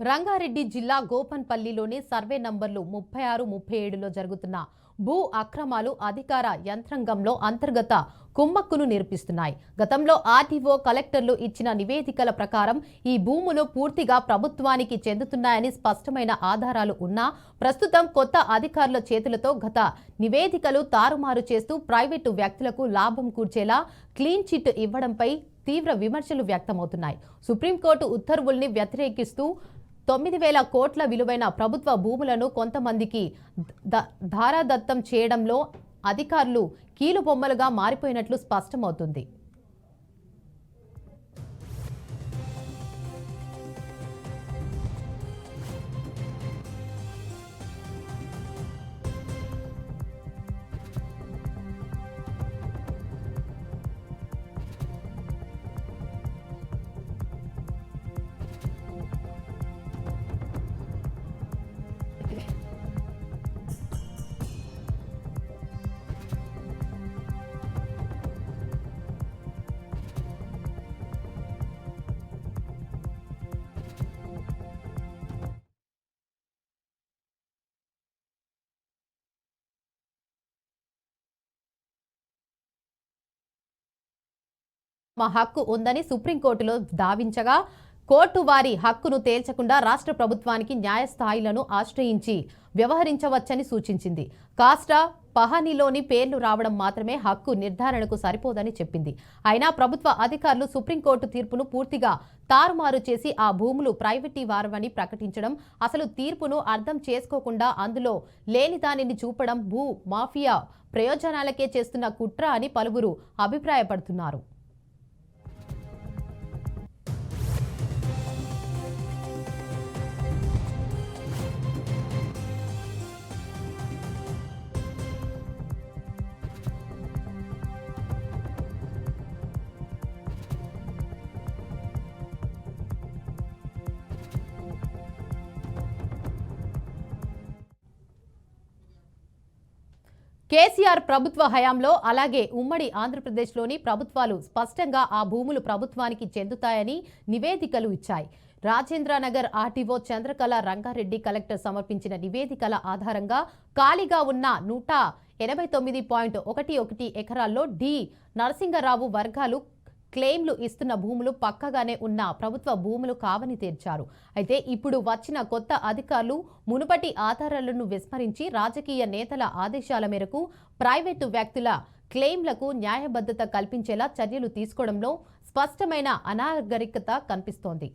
రంగారెడ్డి జిల్లా గోపన్పల్లిలోని సర్వే నంబర్లు 36, 37లో జరుగుతున్న భూ అక్రమాలు అధికార యంత్రాంగంలో అంతర్గత కుమ్మక్కును నిరూపిస్తున్నాయి. గతంలో ఆర్టీఓ, కలెక్టర్లు ఇచ్చిన నివేదికల ప్రకారం ఈ భూములు పూర్తిగా ప్రభుత్వానికి చెందుతున్నాయని స్పష్టమైన ఆధారాలు ఉన్నా ప్రస్తుతం కొత్త అధికారుల చేతులతో గత నివేదికలు తారుమారు చేస్తూ ప్రైవేటు వ్యక్తులకు లాభం కూర్చేలా క్లీన్ చిట్ ఇవ్వడంపై తీవ్ర విమర్శలు వ్యక్తమవుతున్నాయి. సుప్రీంకోర్టు ఉత్తర్వుల్ని వ్యతిరేకిస్తూ 9,000 కోట్ల విలువైన ప్రభుత్వ భూములను కొంతమందికి ధారాదత్తం చేయడంలో అధికారులు కీలుబొమ్మలుగా మారిపోయినట్లు స్పష్టమవుతుంది. మా హక్కు ఉందని సుప్రీంకోర్టులో దావించగా కోర్టు వారి హక్కును తేల్చకుండా రాష్ట్ర ప్రభుత్వానికి న్యాయస్థాయిలను ఆశ్రయించి వ్యవహరించవచ్చని సూచించింది. కాస్ట పహానీలోని పేర్లు రావడం మాత్రమే హక్కు నిర్ధారణకు సరిపోదని చెప్పింది. అయినా ప్రభుత్వ అధికారులు సుప్రీంకోర్టు తీర్పును పూర్తిగా తారుమారు చేసి ఆ భూములు ప్రైవేటీ వారమని ప్రకటించడం, అసలు తీర్పును అర్థం చేసుకోకుండా అందులో లేని దానిని చూపడం భూ మాఫియా ప్రయోజనాలకే చేస్తున్న కుట్ర అని పలువురు అభిప్రాయపడుతున్నారు. కేసీఆర్ ప్రభుత్వ హయాంలో అలాగే ఉమ్మడి ఆంధ్రప్రదేశ్లోని ప్రభుత్వాలు స్పష్టంగా ఆ భూములు ప్రభుత్వానికి చెందుతాయని నివేదికలు ఇచ్చాయి. రాజేంద్రనగర్ ఆర్టీఓ చంద్రకళ రంగారెడ్డి కలెక్టర్ సమర్పించిన నివేదికల ఆధారంగా ఖాళీగా ఉన్న 189.11 ఎకరాల్లో డి నరసింగరావు వర్గాలు క్లెయిమ్లు ఇస్తున్న భూములు పక్కగానే ఉన్న ప్రభుత్వ భూములు కావని తేల్చారు. అయితే ఇప్పుడు వచ్చిన కొత్త అధికారులు మునుపటి ఆధారాలను విస్మరించి రాజకీయ నేతల ఆదేశాల మేరకు ప్రైవేటు వ్యక్తుల క్లెయిమ్లకు న్యాయబద్ధత కల్పించేలా చర్యలు తీసుకోవడంలో స్పష్టమైన అనాగరికత కనిపిస్తోంది.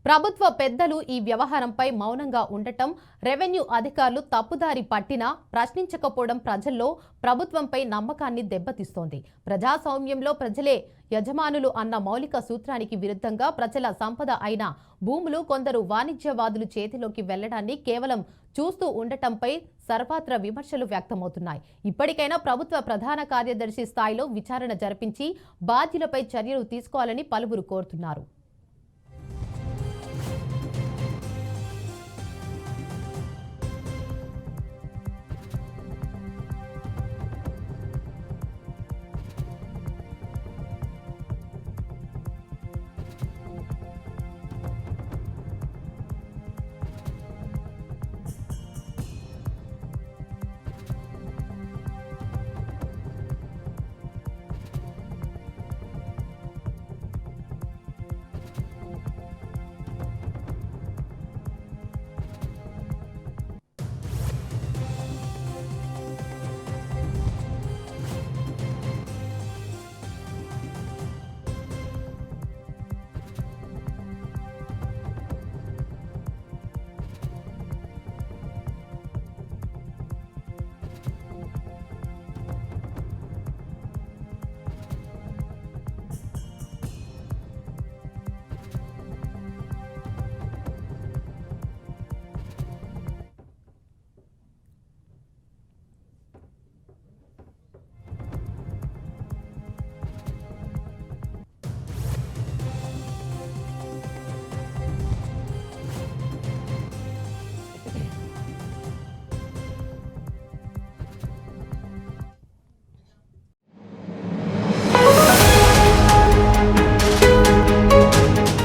ప్రభుత్వ పెద్దలు ఈ వ్యవహారంపై మౌనంగా ఉండటం, రెవెన్యూ అధికారులు తప్పుదారి పట్టినా ప్రశ్నించకపోవడం ప్రజల్లో ప్రభుత్వంపై నమ్మకాన్ని దెబ్బతీస్తోంది. ప్రజాస్వామ్యంలో ప్రజలే యజమానులు అన్న మౌలిక సూత్రానికి విరుద్ధంగా ప్రజల సంపద అయిన భూములు కొందరు వాణిజ్యవాదులు చేతిలోకి వెళ్లడాన్ని కేవలం చూస్తూ ఉండటంపై సర్వత్రా విమర్శలు వ్యక్తమవుతున్నాయి. ఇప్పటికైనా ప్రభుత్వ ప్రధాన కార్యదర్శి స్థాయిలో విచారణ జరిపించి బాధ్యులపై చర్యలు తీసుకోవాలని పలువురు కోరుతున్నారు.